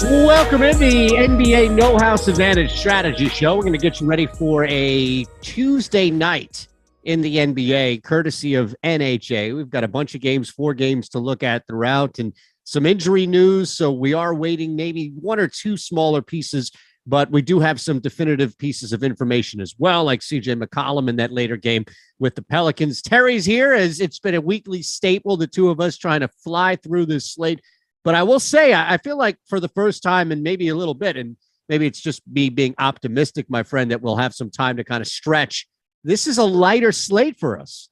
Welcome in the NBA No House Advantage Strategy Show. We're going to get you ready for a Tuesday night in the NBA, courtesy of NHA. We've got a bunch of games, 4 games to look at throughout, and some injury news. So we are waiting maybe 1 or 2 smaller pieces, but we do have some definitive pieces of information as well, like CJ McCollum in that later game with the Pelicans. Terry's here, as it's been a weekly staple, the two of us trying to fly through this slate. But I will say, I feel like for the first time and maybe a little bit, and maybe it's just me being optimistic, my friend, that we'll have some time to kind of stretch. This is a lighter slate for us.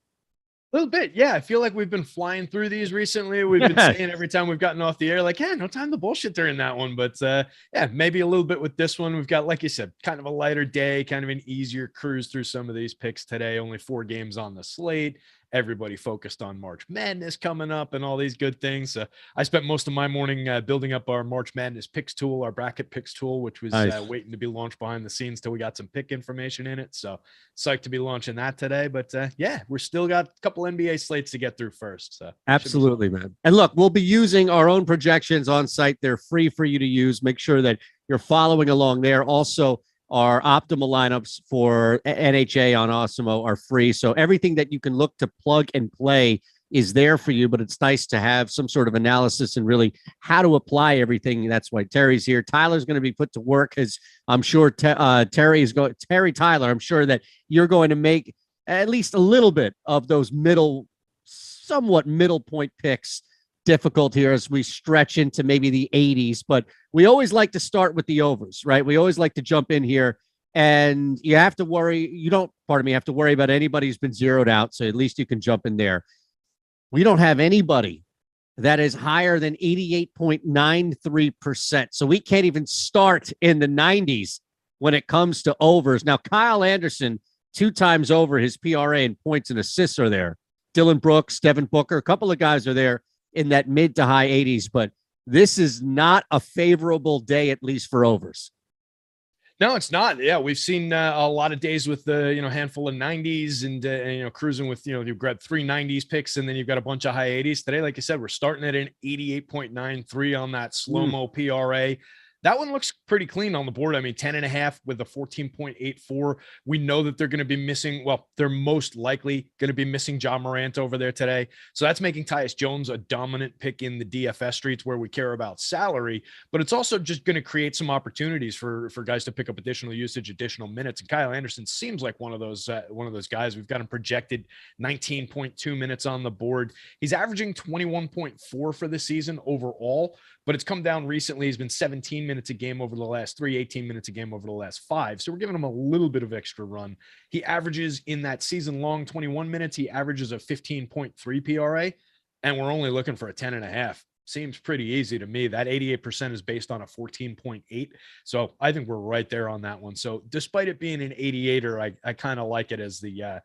A little bit, yeah. I feel like we've been flying through these recently. We've been saying every time we've gotten off the air, like, yeah, no time to bullshit during that one. But yeah, maybe a little bit with this one. We've got, like you said, kind of a lighter day, kind of an easier cruise through some of these picks today. Only 4 games on the slate. Everybody focused on March Madness coming up and all these good things. I spent most of my morning building up our March Madness picks tool, our bracket picks tool, which was nice. Waiting to be launched behind the scenes till we got some pick information in it. So psyched to be launching that today. But yeah, we're still got a couple NBA slates to get through first. So absolutely, man. And look, we'll be using our own projections on site. They're free for you to use. Make sure that you're following along there. Also, our optimal lineups for NHA on Awesemo are free. So everything that you can look to plug and play is there for you, but it's nice to have some sort of analysis and really how to apply everything. That's why Terry's here. Tyler's going to be put to work, because I'm sure Terry Tyler, I'm sure that you're going to make at least a little bit of those somewhat middle point picks difficult here as we stretch into maybe the 80s, but we always like to start with the overs, right? We always like to jump in here, and you have to worry. Have to worry about anybody who's been zeroed out. So at least you can jump in there. We don't have anybody that is higher than 88.93%. So we can't even start in the 90s when it comes to overs. Now, Kyle Anderson, 2 times over his PRA and points and assists are there. Dillon Brooks, Devin Booker, a couple of guys are there in that mid to high 80s, but this is not a favorable day, at least for overs. No, it's not. Yeah, we've seen a lot of days with the handful of 90s and cruising with you've got 3 90s picks, and then you've got a bunch of high 80s today. Like I said, we're starting at an 88.93 on that slow-mo PRA. That one looks pretty clean on the board. I mean, 10.5 with a 14.84. We know that they're going to be missing. Well, they're most likely going to be missing Ja Morant over there today. So that's making Tyus Jones a dominant pick in the DFS streets where we care about salary. But it's also just going to create some opportunities for guys to pick up additional usage, additional minutes. And Kyle Anderson seems like one of those guys. We've got him projected 19.2 minutes on the board. He's averaging 21.4 for the season overall, but it's come down recently. He's been 17 minutes a game over the last 3, 18 minutes a game over the last 5. So we're giving him a little bit of extra run. He averages in that season long 21 minutes. He averages a 15.3 PRA, and we're only looking for a 10.5. Seems pretty easy to me. That 88% is based on a 14.8. So I think we're right there on that one. So despite it being an 88er, I kind of like it as the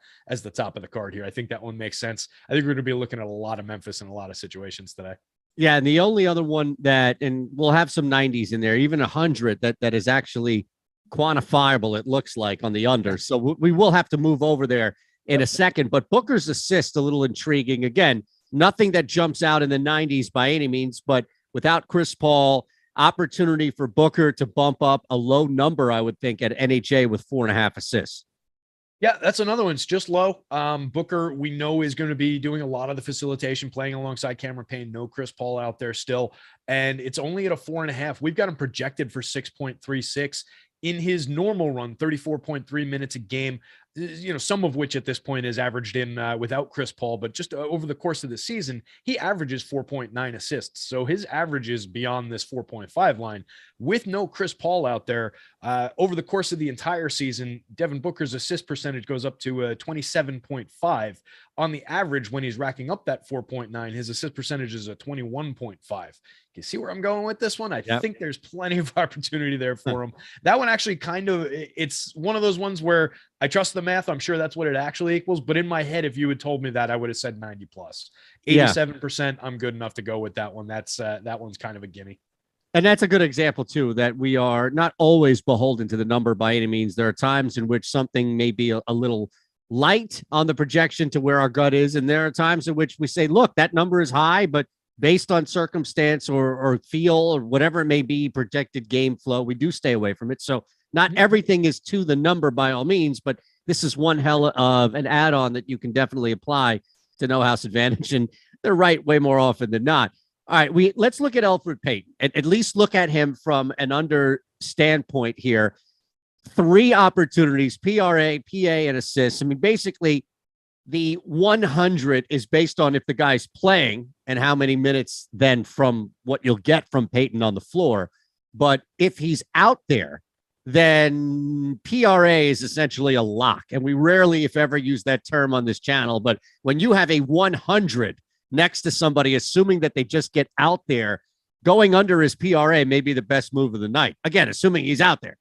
top of the card here. I think that one makes sense. I think we're going to be looking at a lot of Memphis in a lot of situations today. Yeah, and the only other one and we'll have some 90s in there, even 100 that is actually quantifiable, it looks like, on the under. So we will have to move over there in a second. But Booker's assist, a little intriguing. Again, nothing that jumps out in the 90s by any means, but without Chris Paul, opportunity for Booker to bump up a low number, I would think, at NHA with 4.5 assists. Yeah, that's another one. It's just low. Booker, we know, is going to be doing a lot of the facilitation, playing alongside Cameron Payne. No Chris Paul out there still. And it's only at a 4.5. We've got him projected for 6.36. In his normal run, 34.3 minutes a game, some of which at this point is averaged in without Chris Paul, but just over the course of the season, he averages 4.9 assists. So his averages beyond this 4.5 line with no Chris Paul out there. Over the course of the entire season, Devin Booker's assist percentage goes up to 27.5. On the average, when he's racking up that 4.9, his assist percentage is a 21.5. You see where I'm going with this one? I think there's plenty of opportunity there for him. That one actually it's one of those ones where I trust the math. I'm sure that's what it actually equals. But in my head, if you had told me that, I would have said 90 plus. 87%, I'm good enough to go with that one. That one's kind of a gimme. And that's a good example, too, that we are not always beholden to the number by any means. There are times in which something may be a little light on the projection to where our gut is. And there are times in which we say, look, that number is high, but based on circumstance or feel or whatever it may be, projected game flow, we do stay away from it. So not everything is to the number by all means, but this is one hell of an add-on that you can definitely apply to No House Advantage. And they're right way more often than not. All right, let's look at Elfrid Payton, at least look at him from an under standpoint here. 3 opportunities, PRA, PA, and assists. I mean, basically, the 100 is based on if the guy's playing and how many minutes then from what you'll get from Payton on the floor. But if he's out there, then PRA is essentially a lock. And we rarely, if ever, use that term on this channel. But when you have a 100 next to somebody, assuming that they just get out there, going under his PRA may be the best move of the night. Again, assuming he's out there.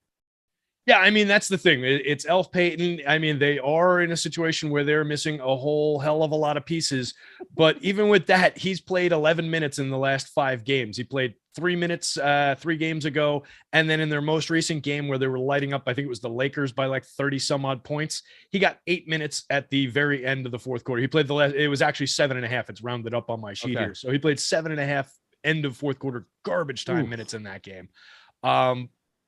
Yeah, I mean, that's the thing. It's Elf Payton. I mean, they are in a situation where they're missing a whole hell of a lot of pieces. But even with that, he's played 11 minutes in the last 5 games. He played 3 minutes 3 games ago. And then in their most recent game where they were lighting up, I think it was the Lakers by like 30 some odd points, he got 8 minutes at the very end of the fourth quarter. He played it was actually 7.5. It's rounded up on my sheet here. So he played 7.5 end of fourth quarter garbage time minutes in that game.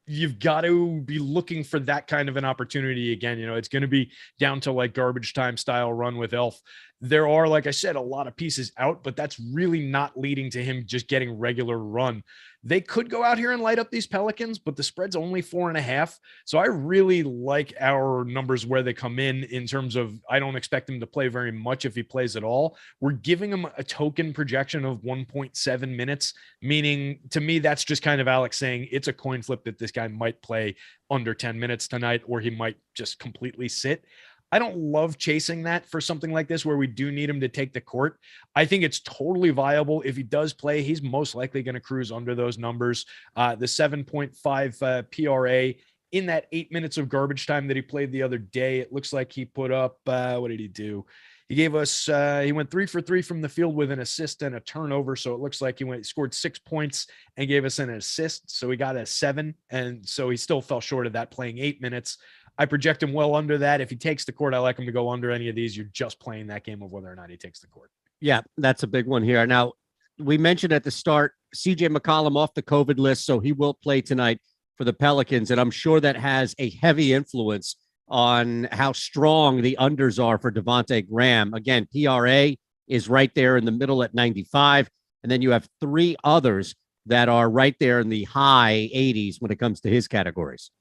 You've got to be looking for that kind of an opportunity again. You know, it's going to be down to like garbage time style run with Elf. There are, like I said, a lot of pieces out, but that's really not leading to him just getting regular run. They could go out here and light up these Pelicans, but the spread's only 4.5. So I really like our numbers where they come in terms of, I don't expect him to play very much if he plays at all. We're giving him a token projection of 1.7 minutes, meaning to me, that's just kind of Alex saying it's a coin flip that this guy might play under 10 minutes tonight, or he might just completely sit. I don't love chasing that for something like this where we do need him to take the court. I think it's totally viable. If he does play, he's most likely going to cruise under those numbers. The 7.5 PRA in that 8 minutes of garbage time that he played the other day, it looks like he put up, what did he do? He gave us, he went 3 for 3 from the field with an assist and a turnover. So it looks like he scored 6 points and gave us an assist. So he got a 7. And so he still fell short of that playing 8 minutes. I project him well under that. If he takes the court, I like him to go under any of these. You're just playing that game of whether or not he takes the court. Yeah, that's a big one here. Now, we mentioned at the start, CJ McCollum off the COVID list, so he will play tonight for the Pelicans. And I'm sure that has a heavy influence on how strong the unders are for Devonte Graham. Again, PRA is right there in the middle at 95. And then you have 3 others that are right there in the high 80s when it comes to his categories.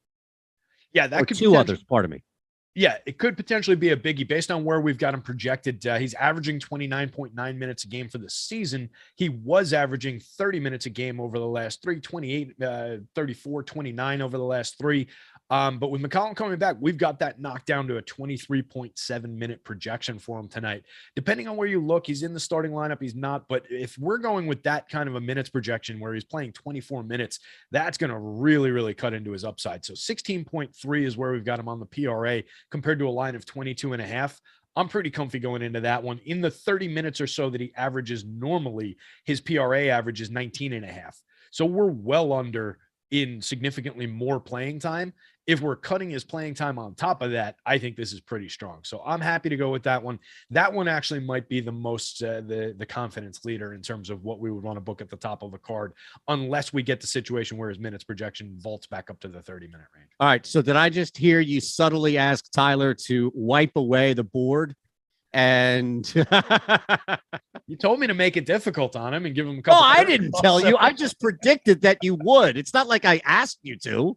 Yeah, that could 2 others, pardon me. Yeah, it could potentially be a biggie based on where we've got him projected. He's averaging 29.9 minutes a game for the season. He was averaging 30 minutes a game over the last 3, 28, 34, 29 over the last 3. But with McCollum coming back, we've got that knocked down to a 23.7 minute projection for him tonight. Depending on where you look, he's in the starting lineup, he's not. But if we're going with that kind of a minutes projection where he's playing 24 minutes, that's going to really, really cut into his upside. So 16.3 is where we've got him on the PRA compared to a line of 22.5. I'm pretty comfy going into that one. In the 30 minutes or so that he averages normally, his PRA average is 19.5. So we're well under in significantly more playing time. If we're cutting his playing time on top of that, I think this is pretty strong. So I'm happy to go with that one. That one actually might be the most, the confidence leader in terms of what we would want to book at the top of the card, unless we get the situation where his minutes projection vaults back up to the 30-minute range. All right. So did I just hear you subtly ask Tyler to wipe away the board? And you told me to make it difficult on him and give him a couple. I didn't tell you. I just predicted that you would. It's not like I asked you to.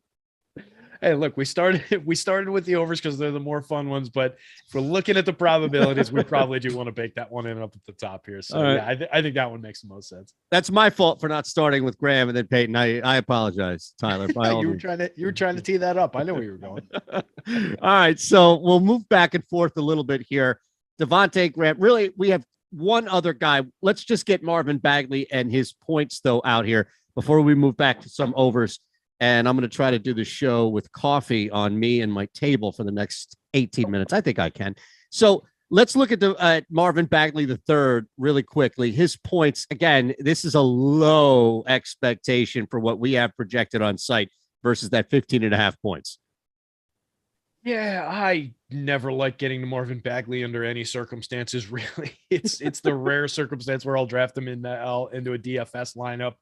Hey, look, we started with the overs because they're the more fun ones, but if we're looking at the probabilities, we probably do want to bake that one in up at the top here. So Right. yeah, I think that one makes the most sense. That's my fault for not starting with Graham and then Payton. I apologize, Tyler. By all you were means. trying to tee that up. I know where you were going. All right, so we'll move back and forth a little bit here. Devonte Graham. Really, we have one other guy. Let's just get Marvin Bagley and his points though out here before we move back to some overs. And I'm going to try to do the show with coffee on me and my table for the next 18 minutes. I think I can. So let's look at Marvin Bagley the third really quickly. His points, again, this is a low expectation for what we have projected on site versus that 15.5 points. Yeah, I never like getting to Marvin Bagley under any circumstances. Really, it's the rare circumstance where I'll draft him into a DFS lineup.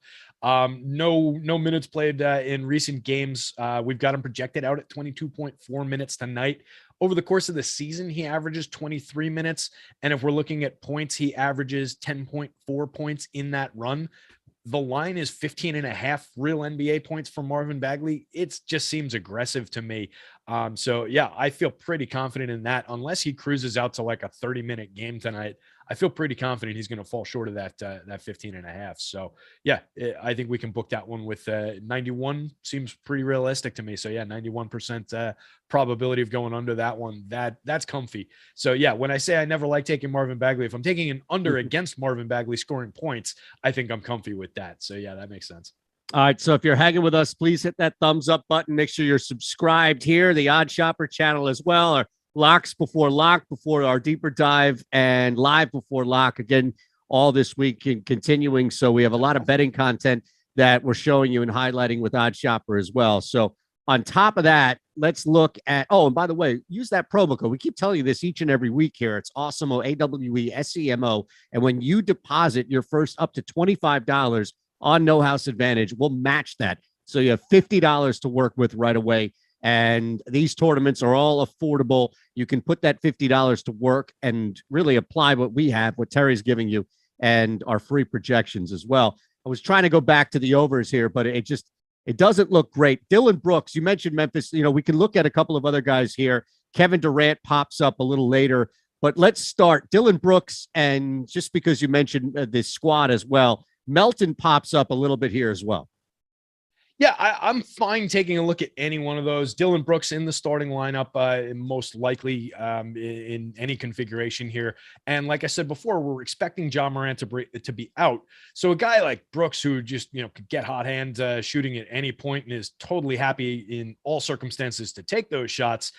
No minutes played in recent games. We've got him projected out at 22.4 minutes tonight. Over the course of the season, he averages 23 minutes, and if we're looking at points, he averages 10.4 points in that run. The line is 15.5 real NBA points for Marvin Bagley. It just seems aggressive to me. So yeah, I feel pretty confident in that. Unless he cruises out to like a 30-minute game tonight, I feel pretty confident he's going to fall short of that 15.5. So yeah, I think we can book that one with 91. Seems pretty realistic to me. So yeah, 91% probability of going under that one. That's comfy. So yeah, when I say I never like taking Marvin Bagley, if I'm taking an under against Marvin Bagley scoring points, I think I'm comfy with that. So yeah, that makes sense. All right, so if you're hanging with us, please hit that thumbs up button. Make sure you're subscribed here, the Odd Shopper channel as well. Our locks before our deeper dive, and live before lock again all this week and continuing. So we have a lot of betting content that we're showing you and highlighting with Odd Shopper as well. So on top of that, let's look at, and by the way, use that promo code. We keep telling you this each and every week here. It's Awesemo, AWESEMO. And when you deposit your first up to $25 on No House Advantage, we'll match that. So you have $50 to work with right away. And these tournaments are all affordable. You can put that $50 to work and really apply what we have, what Terry's giving you, and our free projections as well. I was trying to go back to the overs here, but it doesn't look great. Dillon Brooks, you mentioned Memphis. We can look at a couple of other guys here. Kevin Durant pops up a little later, but let's start Dillon Brooks. And just because you mentioned this squad as well, Melton pops up a little bit here as well. Yeah, I'm fine taking a look at any one of those. Dillon Brooks in the starting lineup, most likely in any configuration here. And like I said before, we're expecting John Morant to be out. So a guy like Brooks, who just could get hot hand shooting at any point and is totally happy in all circumstances to take those shots,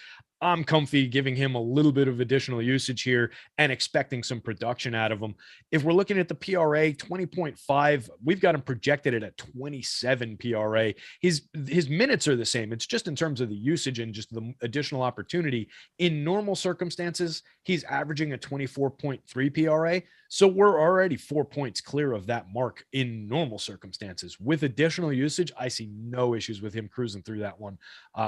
I'm comfy giving him a little bit of additional usage here and expecting some production out of him. If we're looking at the PRA, 20.5, we've got him projected at a 27 PRA. His minutes are the same. It's just in terms of the usage and just the additional opportunity. In normal circumstances, he's averaging a 24.3 PRA. So we're already 4 points clear of that mark in normal circumstances. With additional usage, I see no issues with him cruising through that one.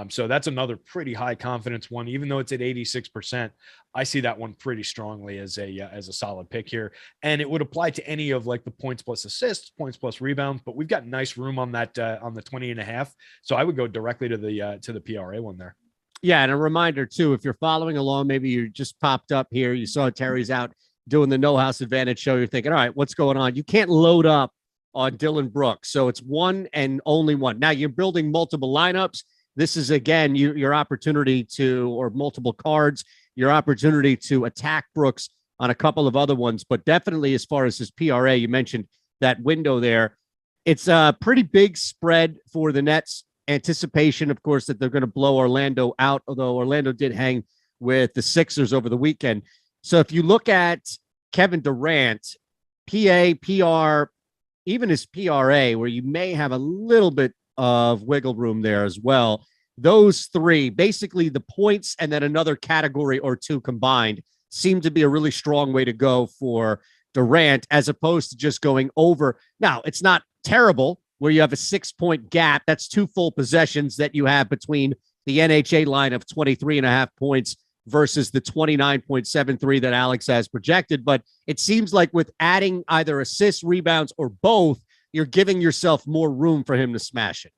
So that's another pretty high confidence one, even though it's at 86%. I see that one pretty strongly as a solid pick here, and it would apply to any of like the points plus assists, points plus rebounds. But we've got nice room on that on the 20.5. So I would go directly to the PRA one there. Yeah, and a reminder too, if you're following along, maybe you just popped up here, you saw Terry's out doing the No House Advantage show. You're thinking, all right, what's going on? You can't load up on Dillon Brooks, so it's one and only one. Now you're building multiple lineups. This is again your opportunity to, or multiple cards, your opportunity to attack Brooks on a couple of other ones. But definitely, as far as his PRA, you mentioned that window there. It's a pretty big spread for the Nets. Anticipation, of course, that they're going to blow Orlando out, although Orlando did hang with the Sixers over the weekend. So if you look at Kevin Durant, PA, PR, even his PRA, where you may have a little bit of wiggle room there as well, those three, basically the points and then another category or two combined, seem to be a really strong way to go for Durant, as opposed to just going over. Now, it's not terrible where you have a 6-point gap. That's 2 full possessions that you have between the NHA line of 23.5 points versus the 29.73 that Alex has projected. But it seems like with adding either assists, rebounds, or both, you're giving yourself more room for him to smash it.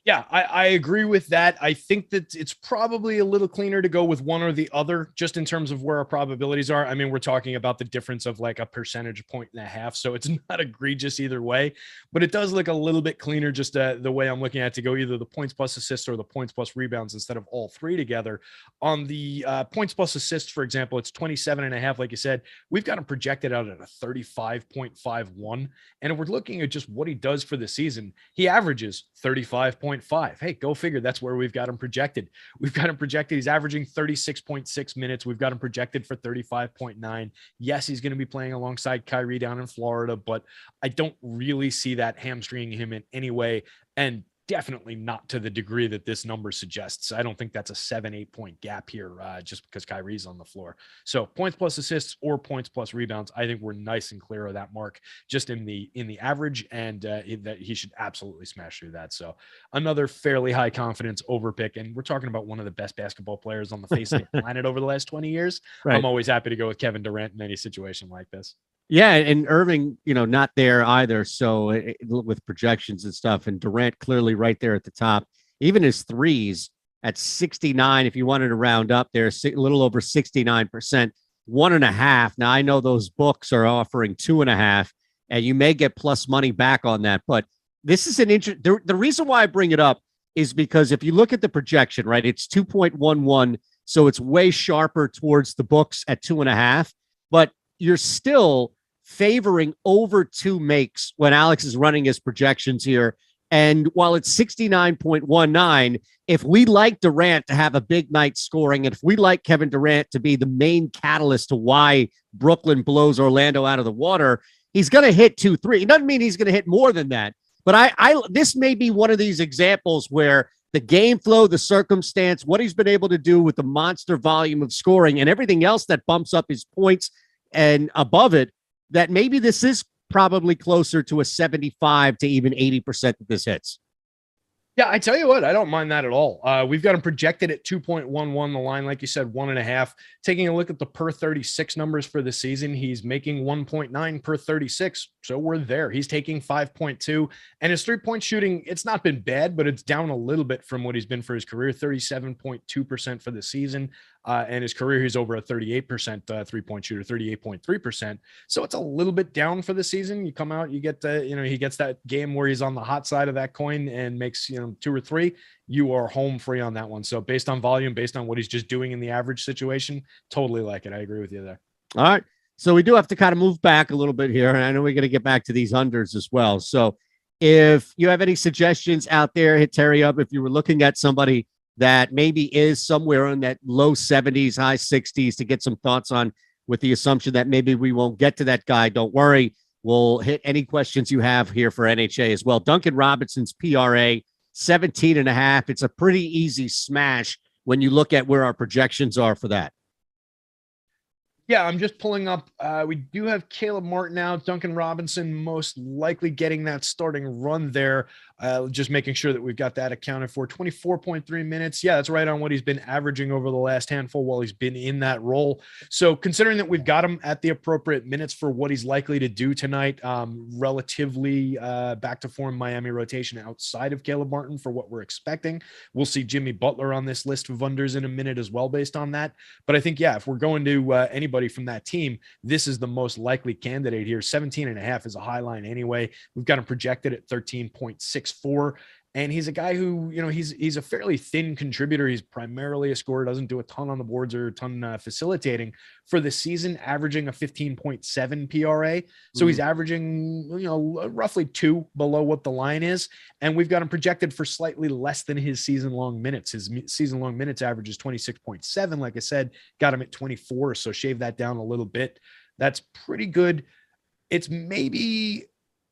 Yeah, I agree with that. I think that it's probably a little cleaner to go with one or the other, just in terms of where our probabilities are. I mean, we're talking about the difference of like a percentage point and a half, so it's not egregious either way, but it does look a little bit cleaner just the way I'm looking at it, to go either the points plus assists or the points plus rebounds instead of all three together. On the points plus assists, for example, it's 27.5. Like you said, we've got him projected out at a 35.51. And if we're looking at just what he does for the season, he averages 35.5. Hey, go figure. That's where we've got him projected. We've got him projected. He's averaging 36.6 minutes. We've got him projected for 35.9. Yes, he's going to be playing alongside Kyrie down in Florida, but I don't really see that hamstringing him in any way. And definitely not to the degree that this number suggests. I don't think that's a 7-8 point gap here, just because Kyrie's on the floor. So points plus assists or points plus rebounds, I think we're nice and clear of that mark just in the average, and that he should absolutely smash through that. So another fairly high confidence overpick, and we're talking about one of the best basketball players on the face of the planet over the last 20 years. Right. I'm always happy to go with Kevin Durant in any situation like this. Yeah, and Irving, not there either. So with projections and stuff, and Durant clearly right there at the top. Even his threes at 69, if you wanted to round up there, a little over 69%, 1.5. Now I know those books are offering 2.5, and you may get plus money back on that. But this is an interesting. The reason why I bring it up is because if you look at the projection, right, it's 2.11, so it's way sharper towards the books at 2.5, but you're still favoring over 2 makes when Alex is running his projections here. And while it's 69.19, if we like Durant to have a big night scoring, and if we like Kevin Durant to be the main catalyst to why Brooklyn blows Orlando out of the water, he's going to hit 2-3. It doesn't mean he's going to hit more than that. But this may be one of these examples where the game flow, the circumstance, what he's been able to do with the monster volume of scoring and everything else that bumps up his points and above it, that maybe this is probably closer to a 75 to even 80% that this hits. Yeah, I tell you what, I don't mind that at all. We've got him projected at 2.11. The line, like you said, 1.5. Taking a look at the per 36 numbers for the season, he's making 1.9 per 36. So we're there. He's taking 5.2. And his 3-point shooting, it's not been bad, but it's down a little bit from what he's been for his career, 37.2% for the season. And his career, he's over a 38% 3-point shooter, 38.3%. So it's a little bit down for the season. You come out, you get he gets that game where he's on the hot side of that coin and makes, 2 or 3, you are home free on that one. So based on volume, based on what he's just doing in the average situation, totally like it. I agree with you there. All right. So we do have to kind of move back a little bit here. And I know we're going to get back to these unders as well. So if you have any suggestions out there, hit Terry up. If you were looking at somebody that maybe is somewhere in that low 70s, high 60s to get some thoughts on, with the assumption that maybe we won't get to that guy, don't worry. We'll hit any questions you have here for NHA as well. Duncan Robinson's PRA, 17.5. It's a pretty easy smash when you look at where our projections are for that. Yeah, I'm just pulling up. We do have Caleb Martin out. Duncan Robinson most likely getting that starting run there. Just making sure that we've got that accounted for. 24.3 minutes. Yeah, that's right on what he's been averaging over the last handful while he's been in that role. So considering that we've got him at the appropriate minutes for what he's likely to do tonight, relatively back to form Miami rotation outside of Caleb Martin for what we're expecting. We'll see Jimmy Butler on this list of unders in a minute as well based on that. But I think, yeah, if we're going to anybody from that team, this is the most likely candidate here. 17.5 is a high line anyway. We've got him projected at 13.64. And he's a guy who, he's a fairly thin contributor. He's primarily a scorer, doesn't do a ton on the boards or a ton facilitating for the season, averaging a 15.7 PRA. So he's averaging, roughly 2 below what the line is. And we've got him projected for slightly less than his season-long minutes. His season-long minutes average is 26.7. Like I said, got him at 24. So shave that down a little bit. That's pretty good. It's maybe,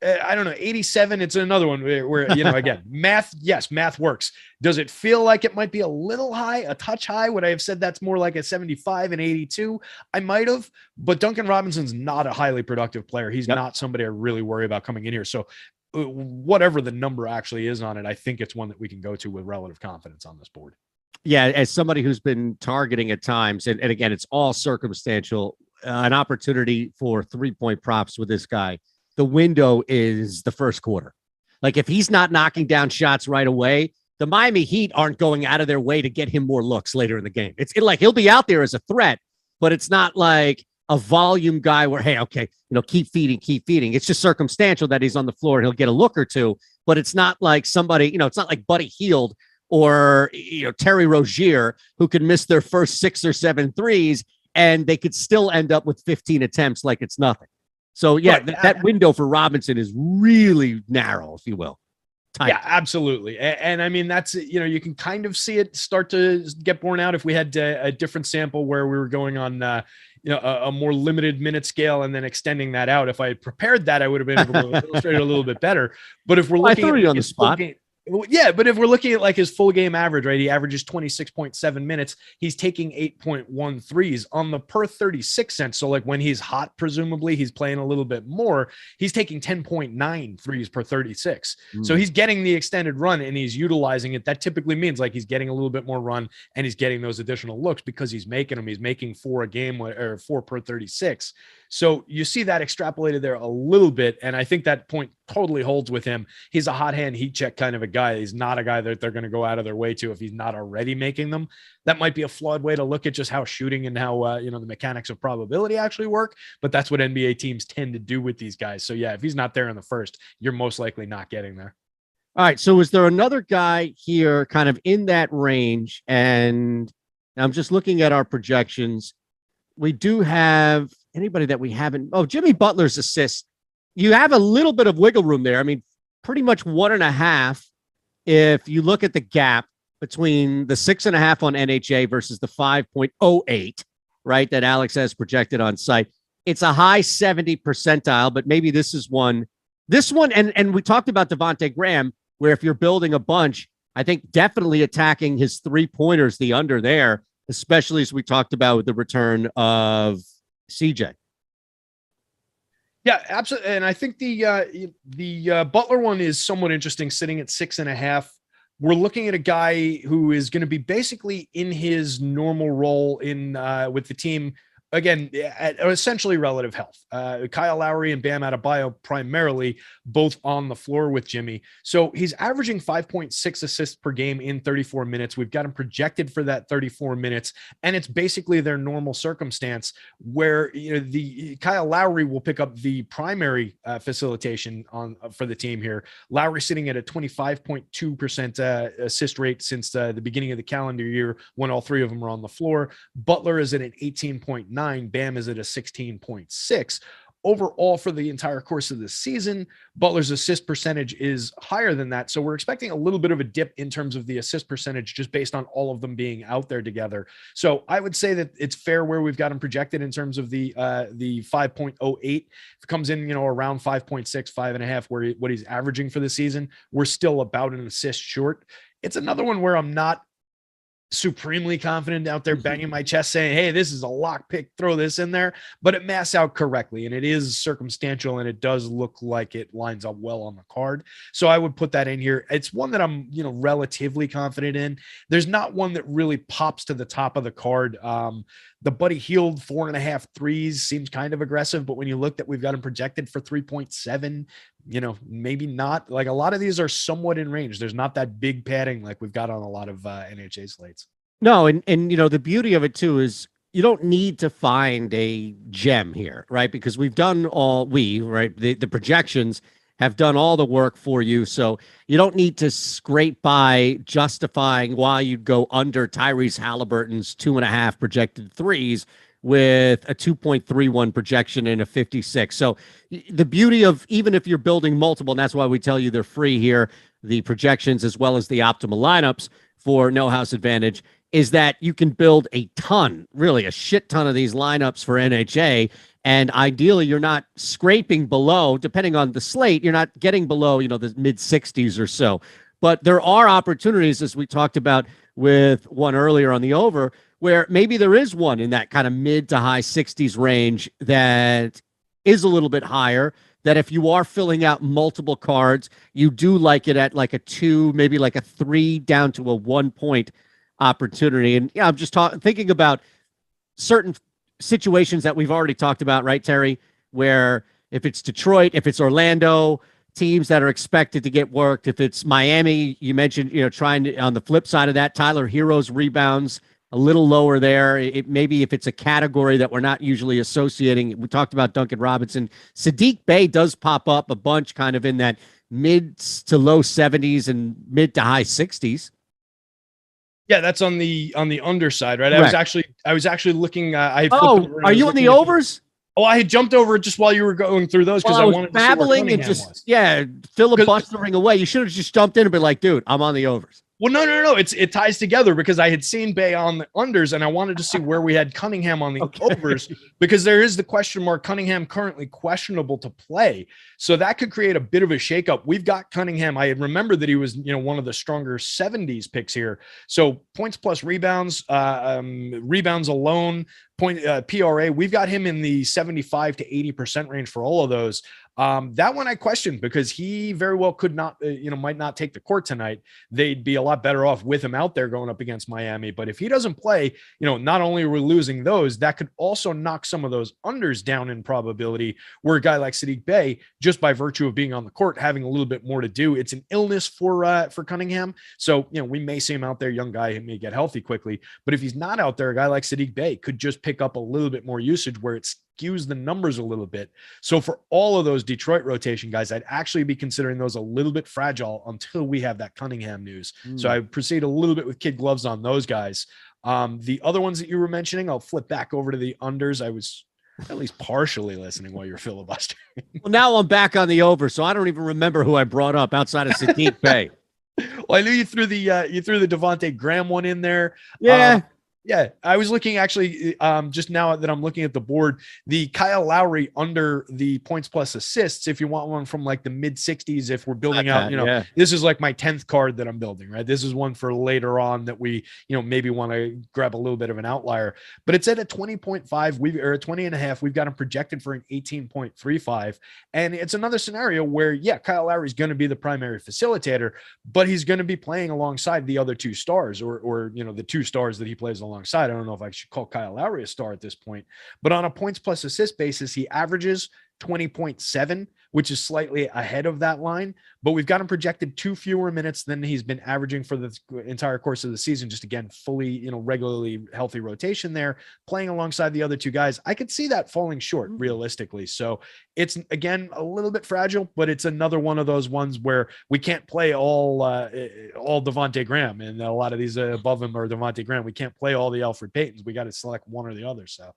I don't know, 87. It's another one where again, math, yes, math works. Does it feel like it might be a little high, a touch high? Would I have said that's more like a 75 and 82? I might have, but Duncan Robinson's not a highly productive player. He's not somebody I really worry about coming in here. So whatever the number actually is on it, I think it's one that we can go to with relative confidence on this board. Yeah, as somebody who's been targeting at times, and again, it's all circumstantial, an opportunity for 3-point props with this guy. The window is the first quarter. Like if he's not knocking down shots right away, the Miami Heat aren't going out of their way to get him more looks later in the game. It's like he'll be out there as a threat, but it's not like a volume guy where, hey, okay, keep feeding. It's just circumstantial that he's on the floor and he'll get a look or two, but it's not like somebody, it's not like Buddy Hield or, Terry Rozier, who could miss their first 6 or 7 threes and they could still end up with 15 attempts like it's nothing. So, yeah, right. that window for Robinson is really narrow, if you will. Tight. Yeah, absolutely. And I mean, that's, you can kind of see it start to get borne out if we had a different sample where we were going on, a more limited minute scale and then extending that out. If I had prepared that, I would have been able to illustrate it a little bit better. But if we're looking at on the spot. Yeah, but if we're looking at like his full game average, right? He averages 26.7 minutes. He's taking 8.1 threes on the per 36 cents. So like when he's hot, presumably he's playing a little bit more. He's taking 10.9 threes per 36. So he's getting the extended run and he's utilizing it. That typically means like he's getting a little bit more run and he's getting those additional looks because he's making them. He's making 4 a game or 4 per 36. So you see that extrapolated there a little bit. And I think that point totally holds with him. He's a hot hand heat check kind of a guy. He's not a guy that they're going to go out of their way to if he's not already making them. That might be a flawed way to look at just how shooting and how, the mechanics of probability actually work. But that's what NBA teams tend to do with these guys. So yeah, if he's not there in the first, you're most likely not getting there. All right. So is there another guy here kind of in that range? And I'm just looking at our projections. We do have anybody that we haven't. Oh, Jimmy Butler's assist. You have a little bit of wiggle room there. I mean, pretty much 1.5. If you look at the gap between the 6.5 on NHA versus the 5.08, right, that Alex has projected on site, it's a high 70 percentile, but maybe this is one. This one, and we talked about Devonte Graham, where if you're building a bunch, I think definitely attacking his 3-pointers, the under there, especially as we talked about with the return of CJ. Yeah, absolutely. And I think the Butler one is somewhat interesting, sitting at 6.5. We're looking at a guy who is going to be basically in his normal role in with the team. Again, at essentially relative health. Kyle Lowry and Bam Adebayo primarily both on the floor with Jimmy. So he's averaging 5.6 assists per game in 34 minutes. We've got him projected for that 34 minutes. And it's basically their normal circumstance where the Kyle Lowry will pick up the primary facilitation for the team here. Lowry sitting at a 25.2% assist rate since the beginning of the calendar year when all 3 of them are on the floor. Butler is at an 18.9. Bam is at a 16.6. Overall, for the entire course of the season, Butler's assist percentage is higher than that. So we're expecting a little bit of a dip in terms of the assist percentage just based on all of them being out there together. So I would say that it's fair where we've got him projected in terms of the 5.08. If it comes in, around 5.6, 5.5, what he's averaging for the season, we're still about an assist short. It's another one where I'm not supremely confident out there banging my chest saying, hey, this is a lock pick, throw this in there, but it maths out correctly and it is circumstantial and it does look like it lines up well on the card. So I would put that in here. It's one that I'm relatively confident in. There's not one that really pops to the top of the card. The Buddy Hield 4.5 threes seems kind of aggressive, but when you look that we've got him projected for 3.7, maybe not. Like a lot of these are somewhat in range. There's not that big padding like we've got on a lot of NHA slates. No, and the beauty of it too is you don't need to find a gem here, right? Because we've done the projections have done all the work for you. So you don't need to scrape by justifying why you'd go under Tyrese Halliburton's 2.5 projected threes with a 2.31 projection and a 56. So the beauty of, even if you're building multiple, and that's why we tell you they're free here, the projections as well as the optimal lineups for No House Advantage, is that you can build a ton, really a shit ton of these lineups for NHA. And ideally, you're not scraping below, depending on the slate, you're not getting below, the mid 60s or so. But there are opportunities, as we talked about with one earlier on the over, where maybe there is one in that kind of mid to high 60s range that is a little bit higher, that if you are filling out multiple cards, you do like it at like a 2, maybe like a 3 down to a 1 point opportunity. And I'm just thinking about certain situations that we've already talked about, right, Terry, where if it's Detroit, if it's Orlando, teams that are expected to get worked. If it's Miami, you mentioned, trying to, on the flip side of that, Tyler Hero's rebounds a little lower there. Maybe if it's a category that we're not usually associating. We talked about Duncan Robinson. Sadiq Bey does pop up a bunch kind of in that mid to low 70s and mid to high 60s. Yeah, that's on the underside, right? Correct. I was actually looking. Are you on the overs? I had jumped over just while you were going through those because I wanted to see where Cunningham was. Filibustering away. You should have just jumped in and been like, dude, I'm on the overs. Well, no. It ties together because I had seen Bay on the unders and I wanted to see where we had Cunningham on the overs because there is the question mark. Cunningham currently questionable to play. So that could create a bit of a shakeup. We've got Cunningham. I remember that he was, one of the stronger 70s picks here. So points plus rebounds, rebounds alone, PRA. We've got him in the 75 to 80% range for all of those. That one I questioned because he very well could not, might not take the court tonight. They'd be a lot better off with him out there going up against Miami. But if he doesn't play, not only are we losing those, that could also knock some of those unders down in probability where a guy like Sadiq Bey, just by virtue of being on the court, having a little bit more to do. It's an illness for Cunningham. So, we may see him out there, young guy, he may get healthy quickly, but if he's not out there, a guy like Sadiq Bey could just pick up a little bit more usage where it's skews the numbers a little bit. So for all of those Detroit rotation guys, I'd actually be considering those a little bit fragile until we have that Cunningham news. So I proceed a little bit with kid gloves on those guys. The other ones that you were mentioning, I'll flip back over to the unders. I was at least partially listening while you're filibustering. Well, now I'm back on the over, so I don't even remember who I brought up outside of Sadiq Bey. Well, I knew you threw the Devonte Graham one in there. Yeah. Yeah, I was looking actually just now that I'm looking at the board, the Kyle Lowry under the points plus assists. If you want one from like the mid 60s, if we're building out, this is like my 10th card that I'm building, right? This is one for later on that we, maybe want to grab a little bit of an outlier, but it's at a 20.5, or a 20.5. We've got him projected for an 18.35. And it's another scenario where, Kyle Lowry is going to be the primary facilitator, but he's going to be playing alongside the other two stars or the two stars that he plays alongside. I don't know if I should call Kyle Lowry a star at this point, but on a points plus assist basis, he averages 20.7, which is slightly ahead of that line, but we've got him projected 2 fewer minutes than he's been averaging for the entire course of the season. Just again, fully, regularly healthy rotation there, playing alongside the other two guys. I could see that falling short realistically. So it's, again, a little bit fragile, but it's another one of those ones where we can't play all Devonte Graham, and a lot of these above him are Devonte Graham. We can't play all the Elfrid Paytons. We got to select one or the other. So.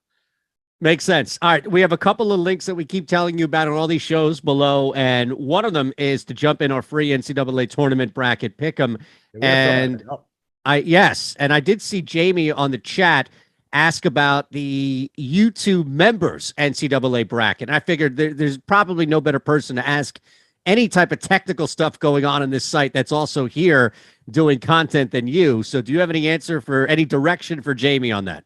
Makes sense. All right. We have a couple of links that we keep telling you about on all these shows below. And one of them is to jump in our free NCAA tournament bracket pick'em. And I did see Jamie on the chat ask about the YouTube members NCAA bracket. And I figured there's probably no better person to ask any type of technical stuff going on in this site that's also here doing content than you. So do you have any answer for any direction for Jamie on that?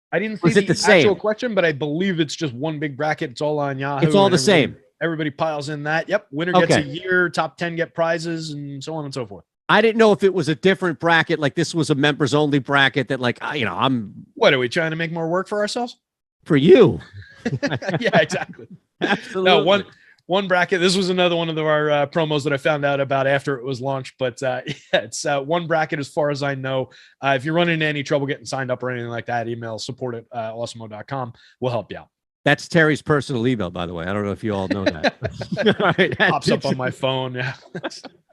I didn't see the actual question, but I believe it's just one big bracket. It's all on Yahoo. It's all the same. Everybody piles in that. Yep. Winner gets a year, top 10 get prizes, and so on and so forth. I didn't know if it was a different bracket, like this was a members only bracket that I'm. What are we trying to make more work for ourselves? For you. Yeah, exactly. Absolutely. No, one bracket. This was another one of our promos that I found out about after it was launched. But it's one bracket as far as I know. If you're running into any trouble getting signed up or anything like that, email support@awesemo.com. We'll help you out. That's Terry's personal email, by the way. I don't know if you all know that. All right, pops up on my phone. Yeah.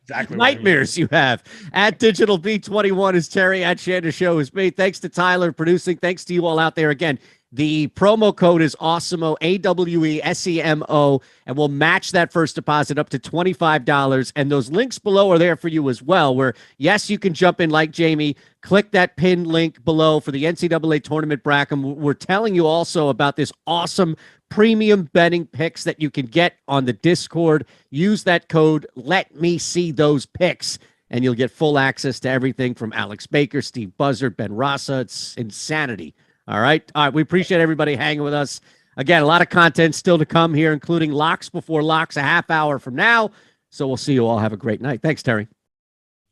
Exactly. Nightmares you have. At Digital B21 is Terry. At Shander Show is me. Thanks to Tyler producing. Thanks to you all out there again. The promo code is Awesemo, AWESEMO, and we'll match that first deposit up to $25. And those links below are there for you as well, where, yes, you can jump in like Jamie, click that pinned link below for the NCAA tournament bracket. We're telling you also about this awesome premium betting picks that you can get on the Discord. Use that code, Let Me See Those Picks, and you'll get full access to everything from Alex Baker, Steve Buzzard, Ben Rasa. It's insanity. All right. We appreciate everybody hanging with us. Again, a lot of content still to come here, including Locks Before Locks a half hour from now. So we'll see you all. Have a great night. Thanks, Terry.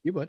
You would.